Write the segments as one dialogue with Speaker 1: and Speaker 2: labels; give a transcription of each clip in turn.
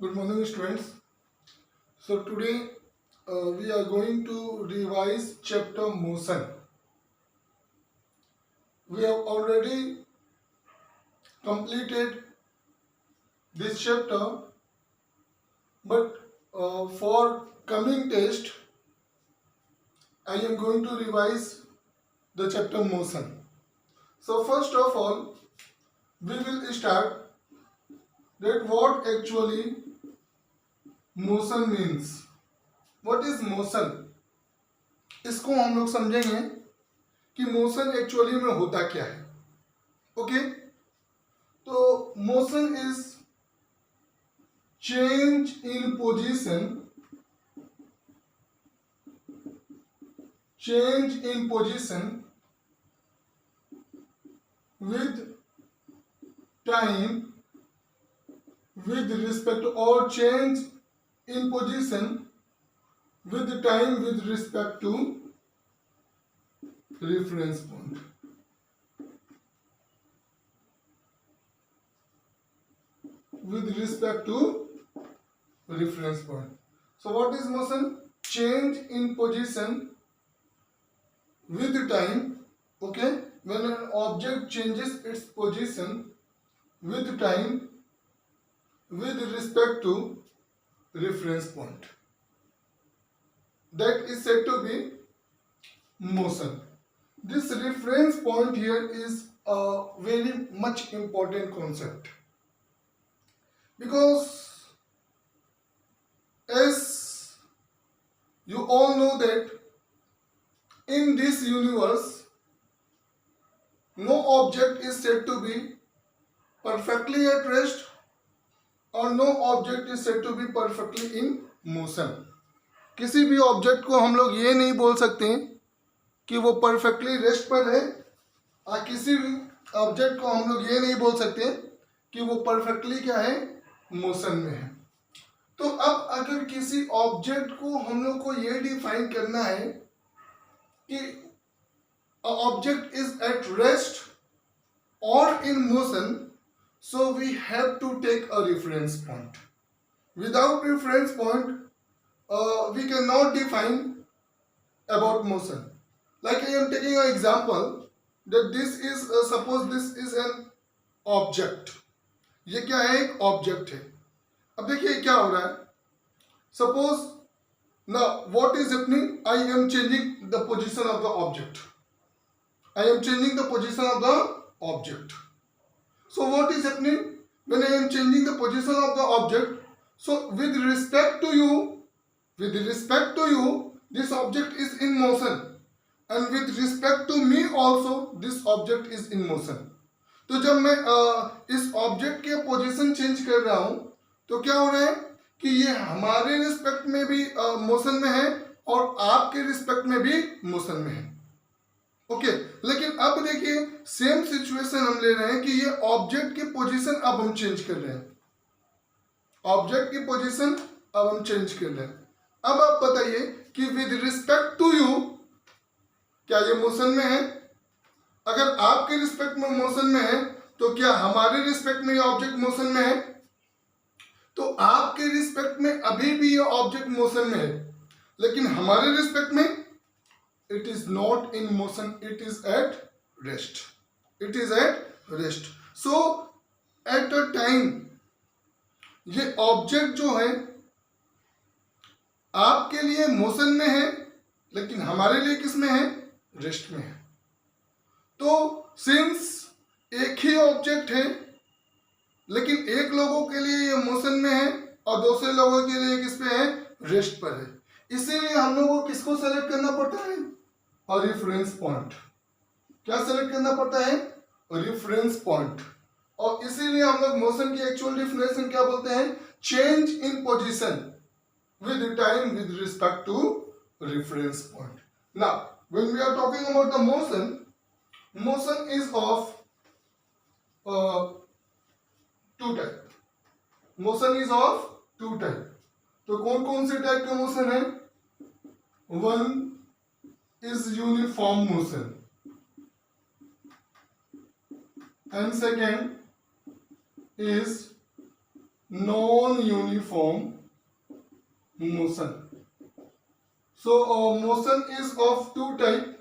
Speaker 1: Good morning, students. So today we are going to revise chapter motion. We have already completed this chapter, but for coming test, I am going to revise the chapter motion. So first of all, we will start that what actually motion means. What is motion? इसको हम लोग समझेंगे कि motion actually में होता क्या है. Okay, तो motion is change in position with time with respect or change in position with time with respect to reference point. With respect to reference point. So what is motion? Change in position with time. Okay, when an object changes its position with time with respect to reference point, that is said to be motion. This reference point here is a very much important concept, because as you all know that in this universe no object is said to be perfectly at rest और no object is said to be perfectly in motion. किसी भी object को हम लोग ये नहीं बोल सकते कि वो परफेक्टली रेस्ट पर है, और किसी भी ऑब्जेक्ट को हम लोग ये नहीं बोल सकते कि वो परफेक्टली क्या है, मोशन में है. तो अब अगर किसी ऑब्जेक्ट को हम लोग को ये डिफाइन करना है कि ऑब्जेक्ट इज एट रेस्ट और in motion, so we have to take a reference point. Without reference point, we cannot define about motion. Like I am taking an example that this is suppose this is an object. ये क्या है? एक object है. अब देखिए क्या हो रहा है. Suppose now what is happening? I am changing the position of the object. I am changing the position of the object. So what is happening when I am changing the position of the object? So with respect to you, this object is in motion, and with respect to me also, this object is in motion. तो जब मैं इस object के position change कर रहा हूं, तो क्या हो रहा है कि ये हमारे रिस्पेक्ट में भी मोशन में है और आपके रिस्पेक्ट में भी मोशन में है. ओके, लेकिन अब देखिए सेम सिचुएशन हम ले रहे हैं कि ये ऑब्जेक्ट की पोजीशन अब हम चेंज कर रहे हैं. ऑब्जेक्ट की पोजीशन अब हम चेंज कर रहे हैं. अब आप बताइए कि विद रिस्पेक्ट टू यू क्या ये मोशन में है? अगर आपके रिस्पेक्ट में मोशन में है, तो क्या हमारे रिस्पेक्ट में ये ऑब्जेक्ट मोशन में है? तो आपके रिस्पेक्ट में अभी भी ये ऑब्जेक्ट मोशन में है, लेकिन हमारे रिस्पेक्ट में it is not in motion, it is at rest. So at a time ये ऑब्जेक्ट जो है आपके लिए मोशन में है, लेकिन हमारे लिए किस में है? रेस्ट में है. तो सिंस एक ही ऑब्जेक्ट है, लेकिन एक लोगों के लिए ये मोशन में है और दूसरे लोगों के लिए किस पे है? रेस्ट पर है. इसीलिए हम लोगों को किसको सेलेक्ट करना पड़ता है? और रिफरेंस पॉइंट. क्या सेलेक्ट करना पड़ता है? Reference point. और इसीलिए हम लोग मोशन की एक्चुअल डेफिनेशन क्या बोलते हैं? Change in position with time with respect to reference point. Now when we are talking about the motion is of two type. तो कौन कौन से टाइप के मोशन है? One is uniform motion, and second is non-uniform motion. So motion is of two type.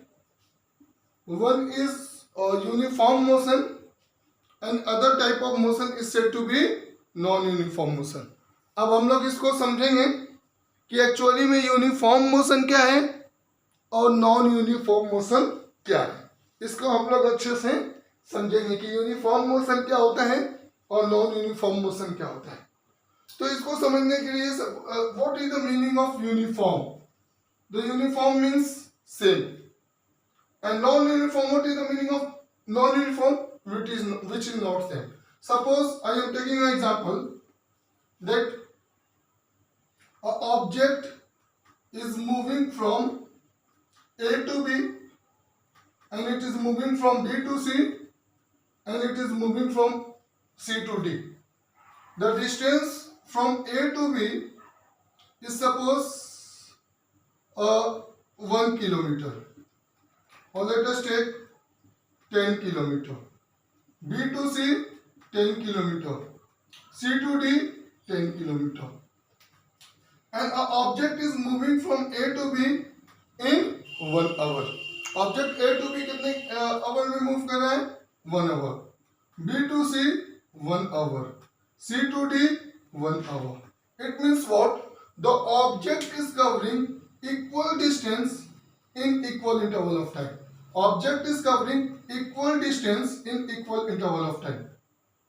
Speaker 1: One is uniform motion and other type of motion is said to be non-uniform motion. अब हम लोग इसको समझेंगे कि actually में uniform motion क्या है और नॉन यूनिफॉर्म मोशन क्या है. इसको हम लोग अच्छे से समझेंगे कि यूनिफॉर्म मोशन क्या होता है और नॉन यूनिफॉर्म मोशन क्या होता है. तो इसको समझने के लिए what is the meaning of uniform. The uniform means same and non-uniform, what is the meaning of non-uniform? Which is not same. Suppose I am taking an example that an object is moving from A to B and it is moving from B to C and it is moving from C to D. The distance from A to B is suppose 1 kilometer. Or let us take 10 kilometer. B to C 10 kilometer. C to D 10 kilometer. And an object is moving from A to B in 1 hour. Object A to B कितने hour में move कर रहा है? 1 hour. B to C 1 hour. C to D 1 hour. It means what? The object is covering equal distance in equal interval of time. Object is covering equal distance in equal interval of time.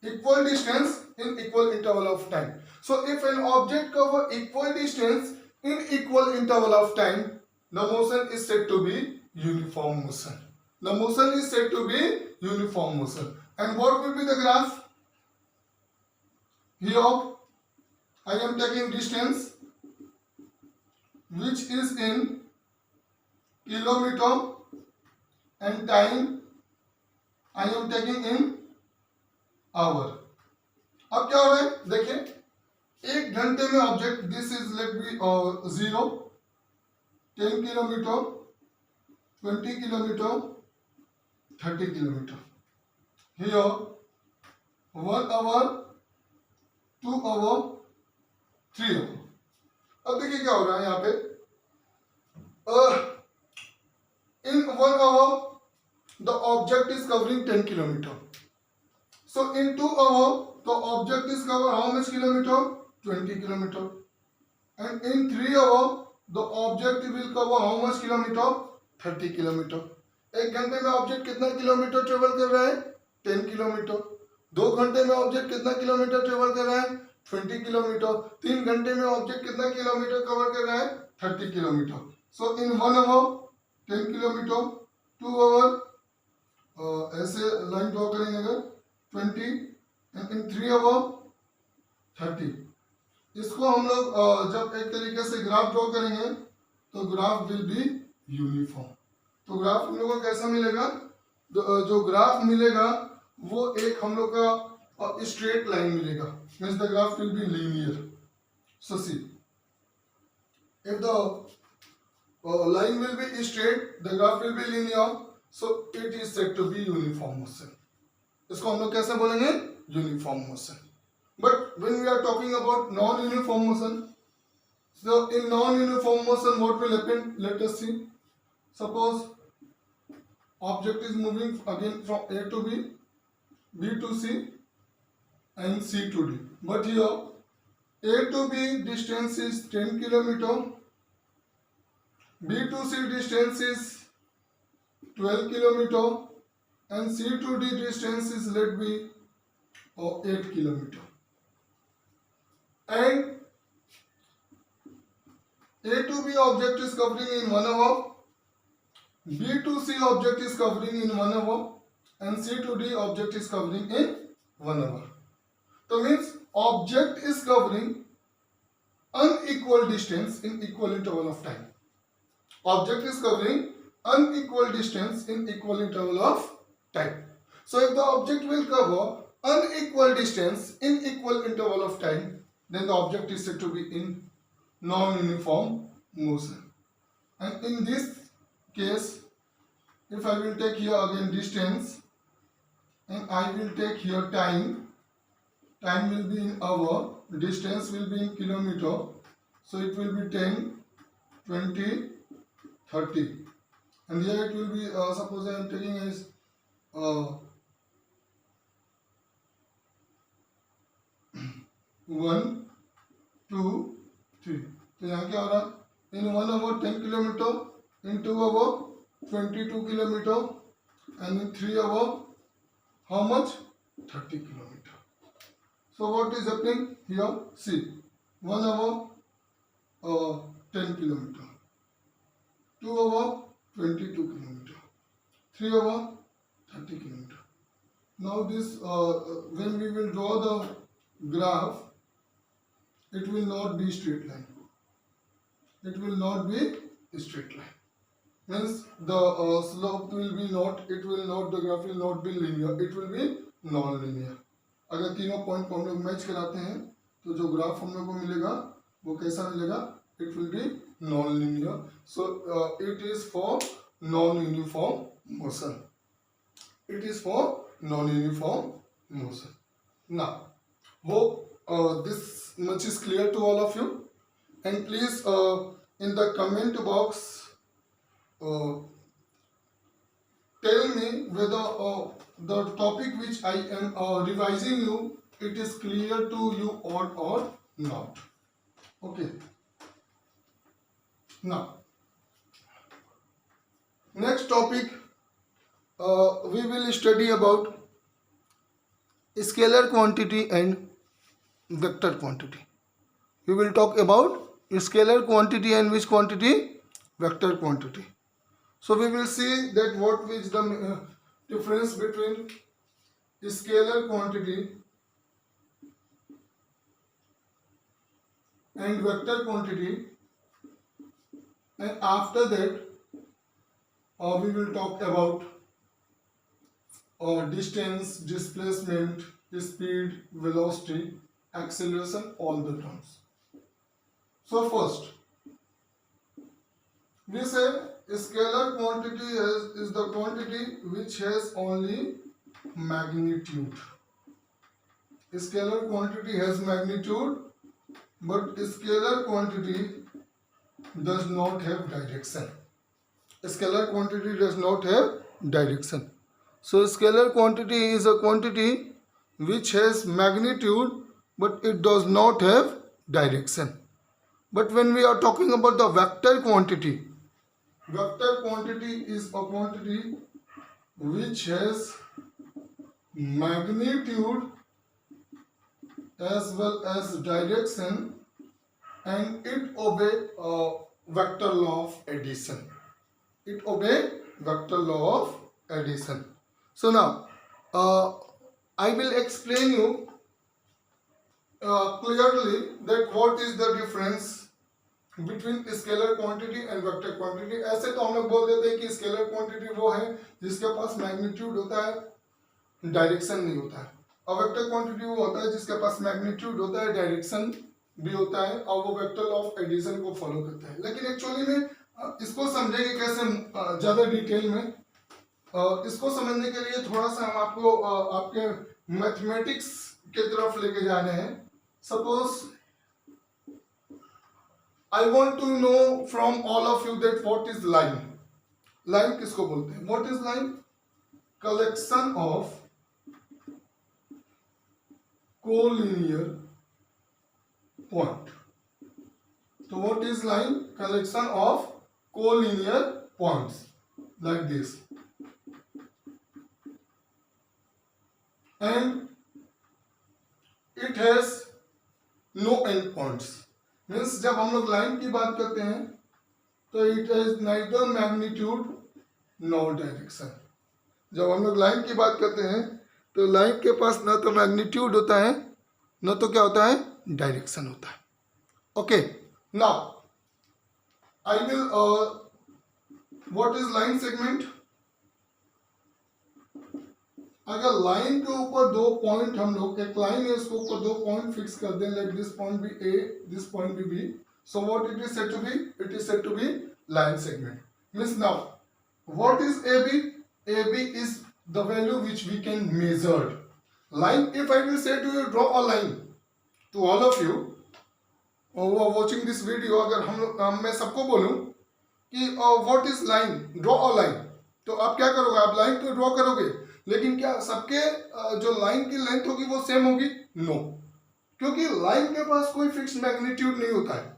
Speaker 1: Equal distance in equal interval of time. So if an object cover equal distance in equal interval of time, the motion is said to be uniform motion. The motion is said to be uniform motion. And what will be the graph? Here I am taking distance which is in kilometer and time I am taking in hour. अब क्या हो रहा है देखिए, 1 घंटे में object this is let be 0, 10 kilometre, 20 kilometre, 30 kilometre. Here 1 hour, 2 hour, 3 hour. अब देखिए क्या हो रहा है यहाँ पे. In 1 hour, the object is covering 10 kilometer. So in 2 hours, the object is cover how much kilometer? 20 kilometer. And in 3 hours, the object will cover how much kilometer? 30 kilometer. 1 घंटे में ऑब्जेक्ट कितना किलोमीटर ट्रेवल कर रहा है? 10 kilometre. 2 घंटे में object कितना kilometre travel कर रहा है? 20 किलोमीटर. 3 घंटे में ऑब्जेक्ट कितना किलोमीटर कवर कर रहा है? 30 kilometre. So in 1 hour 10 kilometre, 2 hour ऐसे लाइन ड्रॉ करेंगे अगर 20 एंड इन 3 आवर 30. इसको हम लोग जब एक तरीके से ग्राफ ड्रॉ करेंगे तो ग्राफ विल बी यूनिफॉर्म. तो ग्राफ हम लोग को कैसा मिलेगा? जो ग्राफ मिलेगा वो एक हम लोग का स्ट्रेट लाइन मिलेगा. Means the graph will be linear. So see if the line will be straight, the graph will be linear, so it is said to be uniform motion. इसको हम लोग कैसे बोलेंगे? Uniform motion. But when we are talking about non-uniform motion, so in non-uniform motion what will happen? Let us see. Suppose object is moving again from A to B, B to C and C to D. But here A to B distance is 10 kilometer, B to C distance is 12 kilometer and C to D distance is let be 8 kilometer. And A to B object is covering in 1 hour, B to C object is covering in 1 hour and C to D object is covering in 1 hour. So means object is covering unequal distance in equal interval of time. Object is covering unequal distance in equal interval of time. So if the object will cover unequal distance in equal interval of time, then the object is said to be in non-uniform motion. And in this case, if I will take here again distance and I will take here time, time will be in hour, distance will be in kilometer, so it will be 10, 20, 30, and here it will be suppose I am taking as 1, 2, 3, तो यहाँ क्या हो रहा है, in 1 hour 10 kilometer, in 2 hour 22 kilometer, and in 3 hour how much, 30 kilometer. So what is happening here, see, 1 hour 10 kilometer, 2 hour 22 kilometer, 3 hour 30 kilometer. Now this when we will draw the graph, it will not be straight line. It will not be straight line. Means the slope will be not, it will not, the graph will not be linear, it will be non-linear. अगर तीनों point को हम लोग match कराते हैं तो जो graph हम लोग को मिलेगा वो कैसा मिलेगा, it will be non-linear. So it is for non-uniform motion. It is for non-uniform motion. Now, hope this much is clear to all of you, and please in the comment box tell me whether the topic which I am revising you, it is clear to you or not. Okay. Now, next topic we will study about scalar quantity and vector quantity. We will talk about scalar quantity and which quantity? Vector quantity. So we will see that what is the difference between scalar quantity and vector quantity, and after that we will talk about distance, displacement, speed, velocity, acceleration, all the terms. So first, we say scalar quantity is the quantity which has only magnitude. Scalar quantity has magnitude, but scalar quantity does not have direction. Scalar quantity does not have direction. So scalar quantity is a quantity which has magnitude, but it does not have direction. But when we are talking about the vector quantity is a quantity which has magnitude as well as direction, and it obey vector law of addition. It obey vector law of addition. So now I will explain you clearly that what is the difference between scalar quantity and vector quantity. ऐसे तो हम लोग बोल देते हैं कि scalar quantity वो है जिसके पास magnitude होता है, direction नहीं होता है, और vector quantity वो होता है जिसके पास magnitude होता है, direction भी होता है, और वो vector law of addition को follow करता है. लेकिन actually में इसको समझेंगे कैसे ज़्यादा डिटेल में. इसको समझने के लिए थोड़ा सा हम आपको आपके मैथमेटिक्स के तरफ लेके जा रहे हैं. Suppose I want to know from all of you that what is line. Line किसको बोलते हैं? What is line? Collection of collinear point. So what is line? Collection of collinear points like this. And it has no end points. Means जब हम लोग line की बात करते हैं तो it has neither magnitude nor direction. जब हम लोग लाइन की बात करते हैं तो लाइन के पास ना तो मैग्नीट्यूड होता है ना तो क्या होता है, डायरेक्शन होता है. Okay, now I will what is line segment. अगर लाइन के ऊपर दो पॉइंट हम लोग, एक लाइन है उसके ऊपर दो पॉइंट फिक्स कर दें, like this point be A, this point be B, so what it is said to be, it is said to be line segment. Means now what is A B? A B is the value which we can measure. line, if I will say to you draw a line, to all of you who are watching this video, अगर मैं सबको बोलूं कि what is line, draw a line, तो आप क्या करोगे? आप लाइन तो ड्रॉ करोगे, लेकिन क्या सबके जो लाइन की लेंथ होगी वो सेम होगी? नो, क्योंकि लाइन के पास कोई फिक्स मैग्नीट्यूड नहीं होता है।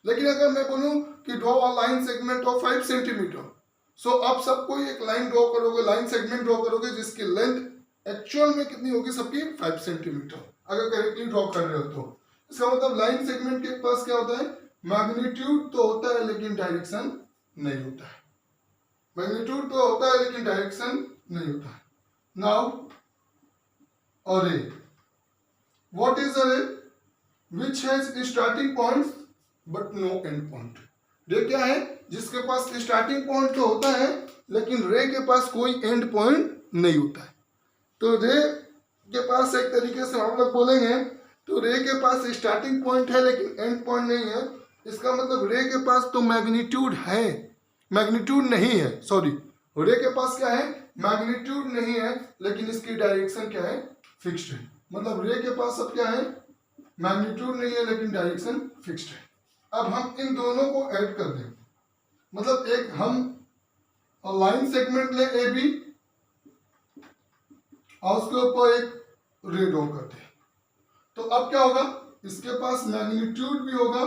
Speaker 1: लेकिन अगर मैं बोलूं कि draw a line segment of 5 centimetre, so आप सबको एक लाइन ड्रॉ करोगे, लाइन सेगमेंट ड्रॉ करोगे जिसकी लेंथ एक्चुअल में कितनी होगी? सबकी 5 सेंटीमीटर, अगर करेक्टली ड्रॉ कर रहे हो तो। इसका मतलब लाइन सेगमेंट के पास क्या होता है? मैग्नीट्यूड तो होता है लेकिन डायरेक्शन नहीं होता है। मैग्नीट्यूड तो होता है लेकिन डायरेक्शन नहीं होता है। नाउ अरे, what is a ray? Which has starting points but no end point. Ray क्या है? जिसके पास स्टार्टिंग पॉइंट तो होता है लेकिन रे के पास कोई एंड पॉइंट नहीं होता है। तो रे के पास एक तरीके से हम लोग बोलेंगे तो रे के पास स्टार्टिंग पॉइंट है लेकिन एंड पॉइंट नहीं है। इसका मतलब रे के पास तो मैग्नीट्यूड है, मैग्नीट्यूड नहीं है, सॉरी, रे के पास क्या है? मैग्नीट्यूड नहीं है, लेकिन इसकी डायरेक्शन क्या है? फिक्स्ड है। मतलब रे के पास अब क्या है? मैग्नीट्यूड नहीं है लेकिन डायरेक्शन फिक्स्ड है। अब हम इन दोनों को ऐड कर दें, मतलब एक हम लाइन सेगमेंट ले ए बी और उसके ऊपर एक रे ड्रॉ करते हैं, तो अब क्या होगा? इसके पास मैग्नीट्यूड भी होगा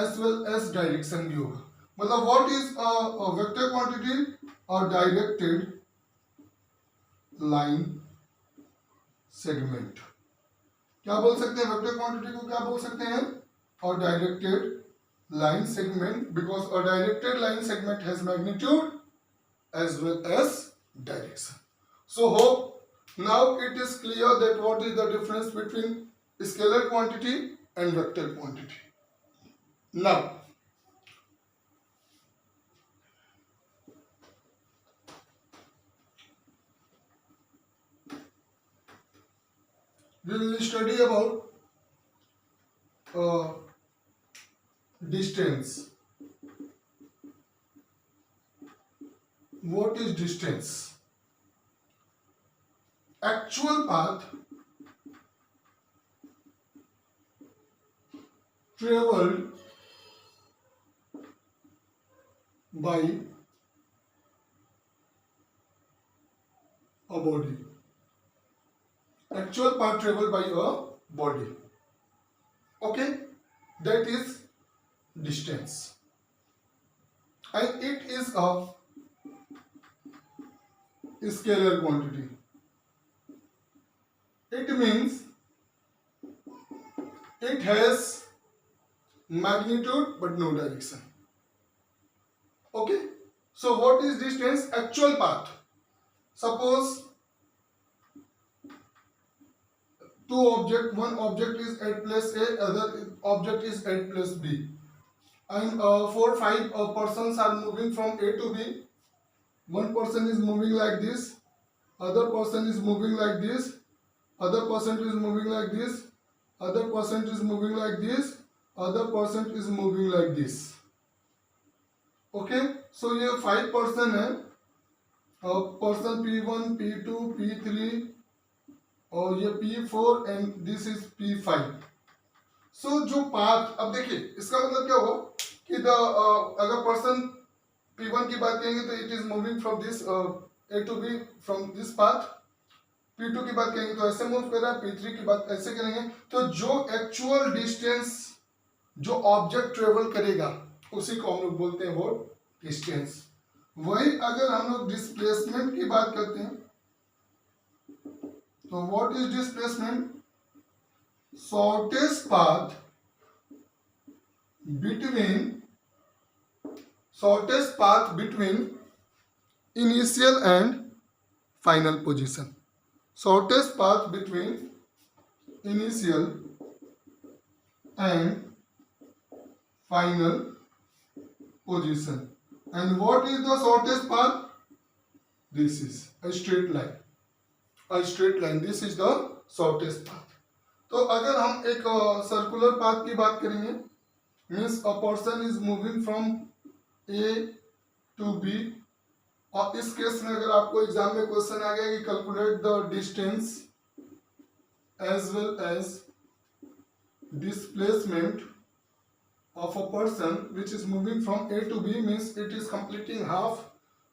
Speaker 1: एज वेल एज डायरेक्शन भी होगा। मतलब what is a vector quantity और डायरेक्टेड लाइन सेगमेंट। क्या बोल सकते हैं? वेक्टर क्वांटिटी को क्या बोल सकते हैं? और directed line segment, because a directed line segment has magnitude as well as direction. So hope now it is clear that what is the difference between scalar quantity and vector quantity. Now we will study about distance. What is distance? Actual path traveled by a body. Actual path traveled by a body. Okay, that is distance, and it is a scalar quantity. It means it has magnitude but no direction. Okay, so what is distance? Actual path. Suppose two object, one object is at place A, other object is at place B, and 4-5 persons are moving from A to B. One person is moving like this, other person is moving like this, other person is moving like this, other person is moving like this, other person is moving like this. Okay, so ये 5 person है, person P1, P2, P3 और ये P4 and this is P5. So जो path, अब देखिए इसका मतलब क्या होगा कि अगर पर्सन P1 की बात करेंगे तो it is moving from this A to B from this path. P2 की बात करेंगे तो ऐसे मूव कर रहा है, P3 की बात ऐसे करेंगे। तो जो एक्चुअल डिस्टेंस जो ऑब्जेक्ट ट्रेवल करेगा उसी को हम लोग बोलते हैं वो डिस्टेंस। वही अगर हम लोग डिस्प्लेसमेंट की बात करते हैं तो what is displacement? Shortest path between initial and final position. Shortest path between initial and final position. And what is the shortest path? This is a straight line. A straight line. This is the shortest path. तो अगर हम एक circular path की बात करेंगे, means a person is moving from A to B, और इस case में अगर आपको एग्जाम में क्वेश्चन आ गया कि calculate the distance as well as displacement of a person which is moving from A to B, means it is completing half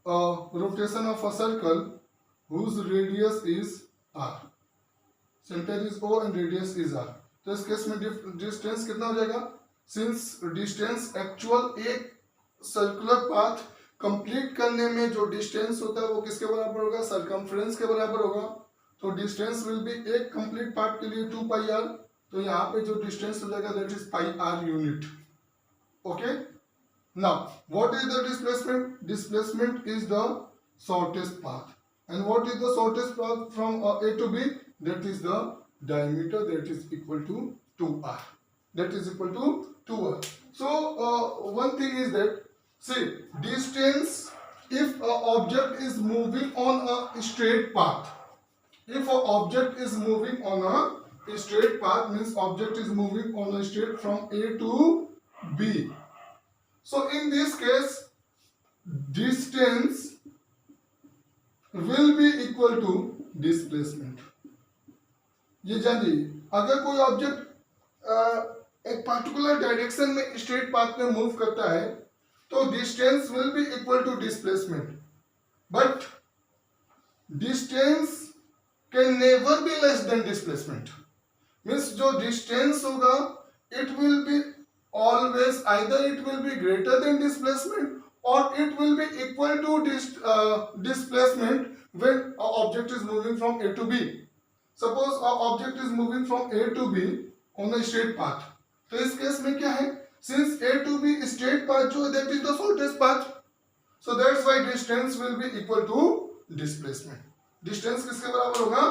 Speaker 1: rotation of a circle whose radius is r. Centre is O and radius is r. तो इस case में distance कितना हो जाएगा? Since distance actual एक circular path complete करने में जो डिस्टेंस होता है वो किसके बराबर होगा? सरकमफ्रेंस के बराबर होगा. तो डिस्टेंस विल बी एक कंप्लीट पार्ट के लिए 2 पाई r. तो यहाँ पे जो डिस्टेंस हो जाएगा that is pi r unit. Okay, now what is the displacement? Displacement is the shortest path. And what is the shortest path from A to B? That is the diameter, that is equal to 2r. That is equal to 2r. So one thing is that, see, distance, if an object is moving on a straight path, if an object is moving on a straight path, means object is moving on a straight from A to B. So in this case, distance will be equal to displacement. ये जानिए, अगर कोई object एक particular direction में straight path में move करता है तो distance will be equal to displacement. But distance can never be less than displacement. Means जो डिस्टेंस होगा it will be always either it will be greater than displacement और it will be equal to displacement when object is moving from A to B. Suppose our object is moving from A to B on a straight path. तो इस case में क्या है? Since A to B straight path जो है that is the shortest path. So that's why distance will be equal to displacement. Distance किसके बराबर होगा?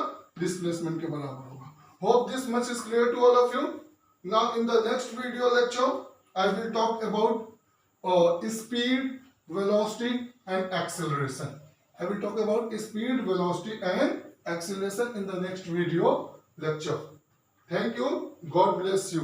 Speaker 1: Displacement के बराबर होगा. Hope this much is clear to all of you. Now in the next video lecture I will talk about speed, velocity and acceleration. I will talk about speed, velocity and acceleration in the next video lecture. Thank you. God bless you.